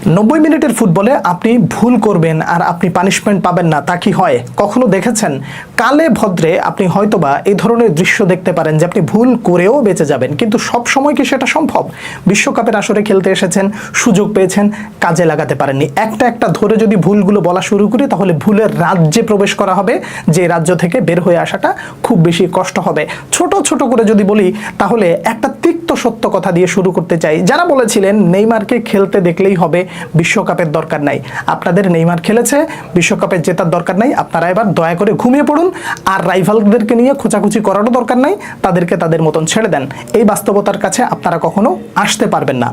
90 মিনিটের ফুটবলে আপনি ভুল করবেন আর আপনি পানিশমেন্ট পাবেন না, তা কি হয়? কখনো দেখেছেন? কালে ভদ্রে আপনি হয়তোবা এই ধরনের দৃশ্য দেখতে পারেন যে আপনি ভুল করেও বেঁচে যাবেন, কিন্তু সব সময় কি সেটা সম্ভব? বিশ্বকাপের আসরে খেলতে এসেছেন, সুযোগ পেয়েছেন, কাজে লাগাতে পারেননি। একটা একটা ধরে যদি ভুলগুলো বলা শুরু করি তাহলে ভুলের রাজ্যে প্রবেশ করা হবে, যে রাজ্য থেকে বের হয়ে আসাটা খুব বেশি কষ্ট হবে। ছোট ছোট করে যদি বলি তাহলে একটা তিক্ত সত্য কথা দিয়ে শুরু করতে চাই। যারা বলেছিলেন নেইমারকে খেলতে দেখলেই হবে, বিশ্বকাপের দরকার নাই, আপনাদের নেইমার খেলেছে, বিশ্বকাপে জেতার দরকার নাই, আপনারা এবার দয়া করে ঘুমিয়ে পড়ুন, আর রাইভালদেরকে নিয়ে খোঁচাখুচি করারও দরকার নাই, তাদেরকে তাদের মতন ছেড়ে দেন। এই বাস্তবতার কাছে আপনারা কখনো আসতে পারবেন না।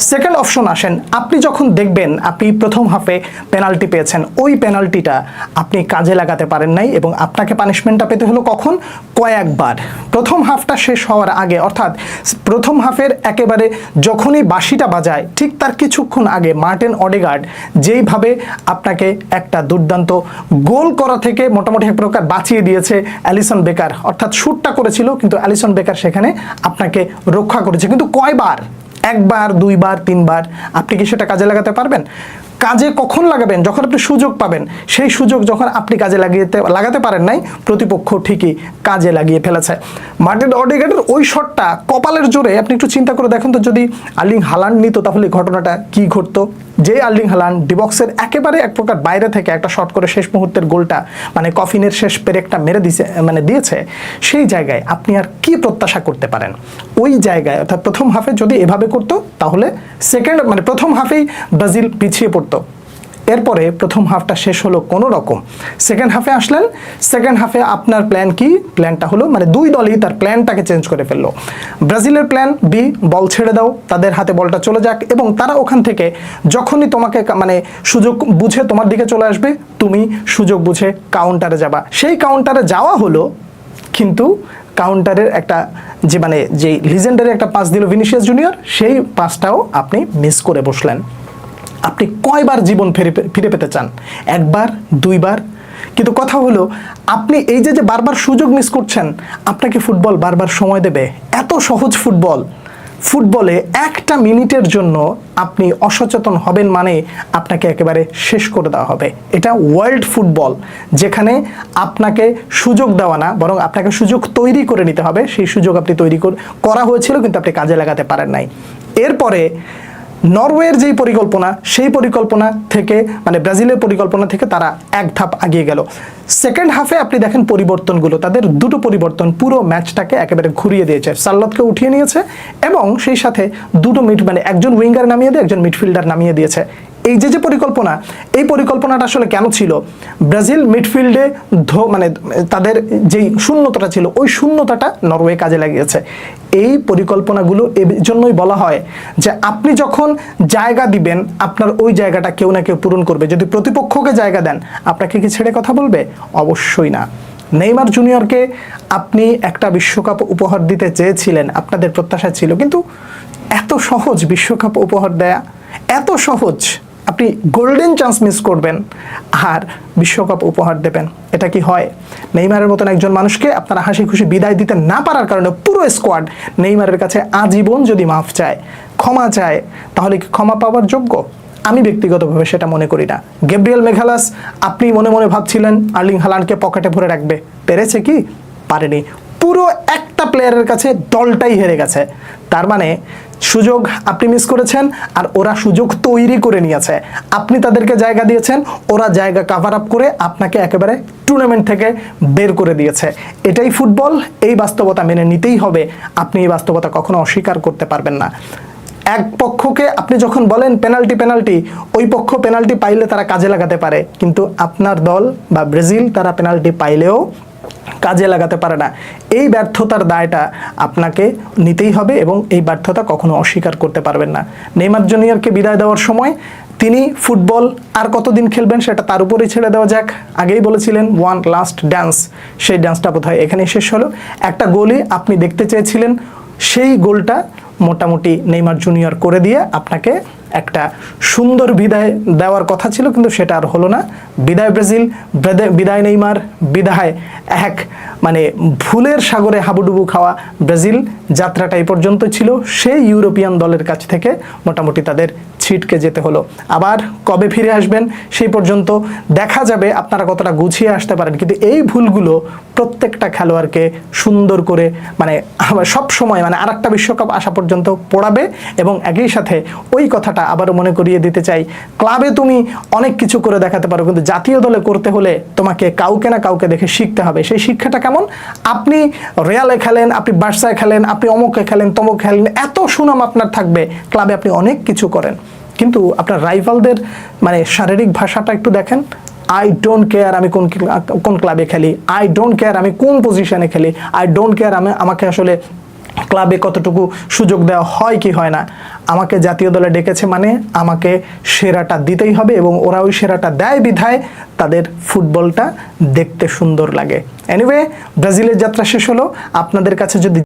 সেকেন্ড অপশন আসেন, আপনি যখন দেখবেন আপনি প্রথম হাফে পেনাল্টি পেয়েছেন, ওই পেনাল্টিটা আপনি কাজে লাগাতে পারেন নাই এবং আপনাকে পানিশমেন্টটা পেতে হলো কখন? কয়েকবার। প্রথম হাফটা শেষ হওয়ার আগে, অর্থাৎ প্রথম হাফের একেবারে যখনই বাঁশিটা বাজায় ঠিক তার কিছুক্ষণ আগে মার্টিন অডেগার্ড যেইভাবে আপনাকে একটা দুর্দান্ত গোল করা থেকে মোটামুটি এক প্রকার বাঁচিয়ে দিয়েছে অ্যালিসন বেকার, অর্থাৎ শুটটা করেছিল কিন্তু অ্যালিসন বেকার সেখানে আপনাকে রক্ষা করেছে। কিন্তু কয়বার? একবার, দুইবার, তিনবার। আপনি কি সেটা কাজে লাগাতে পারবেন? কাজে কখন লাগাবেন? যখন আপনি সুযোগ পাবেন। সেই সুযোগ যখন আপনি কাজে লাগাতে পারেন নাই, প্রতিপক্ষ ঠিকই কাজে লাগিয়ে ফেলেছে। মার্টিন অডেগার্ডের ওই শটটা কপালের জোরে, আপনি একটু চিন্তা করে দেখেন তো, যদি আর্লিং হালান্ড নিত তাহলে ঘটনাটা কি ঘটতো? যে আর্লিং হালান্ড ডিবক্সের একেবারে এক প্রকার বাইরে থেকে একটা শট করে শেষ মুহূর্তের গোলটা, মানে কফিনের শেষ পেরেকটা মেরে দিয়েছে, সেই জায়গায় আপনি আর কি প্রত্যাশা করতে পারেন? ওই জায়গায় অর্থাৎ প্রথম হাফে যদি এভাবে করতো তাহলে প্রথম হাফেই ব্রাজিল পিছিয়ে পড়তো। এরপরে প্রথম হাফটা শেষ হলো কোনো রকম, সেকেন্ড হাফে আসলেন। সেকেন্ড হাফে আপনার প্ল্যান কি? প্ল্যানটা হলো দুই দলই তার প্ল্যানটাকে চেঞ্জ করে ফেললো। ব্রাজিলের প্ল্যান বি, বল ছেড়ে দাও, তাদের হাতে বলটা চলে যাক এবং তারা ওখান থেকে যখনই তোমাকে সুযোগ বুঝে তোমার দিকে চলে আসবে, তুমি সুযোগ বুঝে কাউন্টারে যাবা। সেই কাউন্টারে যাওয়া হলো, কিন্তু কাউন্টারের একটা যে লিজেন্ডারি একটা পাস দিল ভিনিসিয়াস জুনিয়র, সেই পাসটাও আপনি মিস করে বসলেন। আপনি কয়বার জীবন ফিরে পেতে চান? একবার, দুইবার? কিন্তু কথা হলো, আপনি এই যে বারবার সুযোগ মিস করছেন, আপনাকে ফুটবল বারবার সময় দেবে? এত সহজ ফুটবলে একটা মিনিটের জন্য আপনি অসচেতন হবেন মানে আপনাকে একেবারে শেষ করে দেওয়া হবে। এটা ওয়ার্ল্ড ফুটবল, যেখানে আপনাকে সুযোগ দেওয়া না, বরং আপনাকে সুযোগ তৈরি করে নিতে হবে। সেই সুযোগ আপনি তৈরি করা হয়েছিল কিন্তু আপনি কাজে লাগাতে পারেন নাই। এরপরে নরওয়ের যেই পরিকল্পনা, সেই পরিকল্পনা থেকে ব্রাজিলের পরিকল্পনা থেকে তারা এক ধাপ এগিয়ে গেল। সেকেন্ড হাফে আপনি দেখেন পরিবর্তনগুলো, তাদের দুটো পরিবর্তন পুরো ম্যাচটাকে একেবারে ঘুরিয়ে দিয়েছে। সার্লটকে উঠিয়ে নিয়েছে এবং সেই সাথে দুটো একজন উইঙ্গার নামিয়ে দিয়ে একজন মিডফিল্ডার নামিয়ে দিয়েছে। এই যে পরিকল্পনা, এই পরিকল্পনাটা আসলে কেন ছিল? ব্রাজিল মিডফিল্ডে তাদের যেই শূন্যতাটা ছিল, ওই শূন্যতাটা নরওয়ে কাজে লাগিয়েছে। এই পরিকল্পনাগুলো এই জন্যই বলা হয় যে আপনি যখন জায়গা দিবেন, আপনার ওই জায়গাটা কেউ না কেউ পূরণ করবে। যদি প্রতিপক্ষকে জায়গা দেন, আপনাকে কি ছেড়ে কথা বলবে? অবশ্যই না। নেইমার জুনিয়রকে আপনি একটা বিশ্বকাপ উপহার দিতে চেয়েছিলেন, আপনাদের প্রত্যাশা ছিল, কিন্তু এত সহজ বিশ্বকাপ উপহার দেয়া? এত সহজ? আপনি গোল্ডেন চান্স মিস করবেন আর বিশ্বকাপ উপহার দেবেন? এটা কি হয়? নেইমারের মতন একজন মানুষকে আপনারা হাসি খুশি বিদায় দিতে না পারার কারণে পুরো স্কোয়াড নেইমারের কাছে আজীবন যদি মাফ চায়, ক্ষমা চায়, তাহলে কি ক্ষমা পাওয়ার যোগ্য? আমি ব্যক্তিগতভাবে সেটা মনে করি না। গ্যাব্রিয়েল মেঘালাস, আপনি মনে মনে ভাবছিলেন আর্লিং হালান্ডকে পকেটে ভরে রাখবে, পেরেছে কি? পারেনি। পুরো একটা প্লেয়ারের কাছে দলটাই হেরে গেছে। তার মানে সুযোগ আপনি মিস করেছেন আর ওরা সুযোগ তৈরি করে নিয়েছে। আপনি তাদেরকে জায়গা দিয়েছেন, ওরা জায়গা কাভার আপ করে আপনাকে একেবারে টুর্নামেন্ট থেকে বের করে দিয়েছে। এটাই ফুটবল, এই বাস্তবতা মেনে নিতেই হবে। আপনি এই বাস্তবতা কখনো অস্বীকার করতে পারবেন না। এক পক্ষকে আপনি যখন বলেন পেনাল্টি, ওই পক্ষ পেনাল্টি পাইলে তারা কাজে লাগাতে পারে, কিন্তু আপনার দল বা ব্রাজিল তারা পেনাল্টি পাইলেও কাজে লাগাতে পারে না। এই ব্যর্থতার দায়টা আপনাকে নিতেই হবে এবং এই ব্যর্থতা কখনো অস্বীকার করতে পারবেন না। নেইমার জুনিয়রকে বিদায় দেওয়ার সময় তিনি ফুটবল আর কতদিন খেলবেন সেটা তার উপরেই ছেড়ে দেওয়া যাক। আগেই বলেছিলেন ওয়ান লাস্ট ডান্স, সেই ডান্সটা বোধহয় এখানেই শেষ হলো। একটা গোলই আপনি দেখতে চেয়েছিলেন, সেই গোলটা মোটামুটি নেইমার জুনিয়র করে দিয়ে আপনাকে একটা সুন্দর বিদায় দেওয়ার কথা ছিল, কিন্তু সেটা আর হলো না। বিদায় ব্রাজিল, বিদায় নেইমার, বিদায় এক মানে ভুলের সাগরে হাবুডুবু খাওয়া ব্রাজিল। যাত্রাটা এই পর্যন্ত ছিল, সেই ইউরোপিয়ান দলের কাছ থেকে মোটামুটি তাদের ছিটকে যেতে হলো। আবার কবে ফিরে আসবেন সেই পর্যন্ত দেখা যাবে আপনারা কতটা গুছিয়ে আসতে পারেন, কিন্তু এই ভুলগুলো প্রত্যেকটা খেলোয়াড়কে সুন্দর করে মানে সব সময় মানে আরেকটা বিশ্বকাপ আসা পর্যন্ত পড়াবে। এবং একই সাথে ওই কথাটা আবারও মনে করিয়ে দিতে চাই, ক্লাবে তুমি অনেক কিছু করে দেখাতে পারো, কিন্তু জাতীয় দলে করতে হলে তোমাকে কাউকে না কাউকে দেখে শিখতে হবে। সেই শিক্ষাটা কেমন? আপনি রিয়ালে খেলেন, আপনি বার্সায় খেলেন, আপনি অমুকে খেলেন, তমুক খেলেন, এত সুনাম আপনার থাকবে, ক্লাবে আপনি অনেক কিছু করেন, কিন্তু আপনার রাইভালদের মানে শারীরিক ভাষাটা একটু দেখেন। আই ডোন্ট কেয়ার আমি কোন ক্লাবে খেলি, আই ডোন্ট কেয়ার আমি কোন পজিশনে খেলি, আই ডোন্ট কেয়ার আমাকে আসলে ক্লাবে কতটুকু সুযোগ দেওয়া হয় কি হয় না, আমাকে জাতীয় দলে ডেকেছে মানে আমাকে সেরাটা দিতেই হবে, এবং ওরা ওই সেরাটা দেয় বিধায় তাদের ফুটবলটা দেখতে সুন্দর লাগে। এনিওয়ে, ব্রাজিলের যাত্রা শেষ হলো। আপনাদের কাছে যদি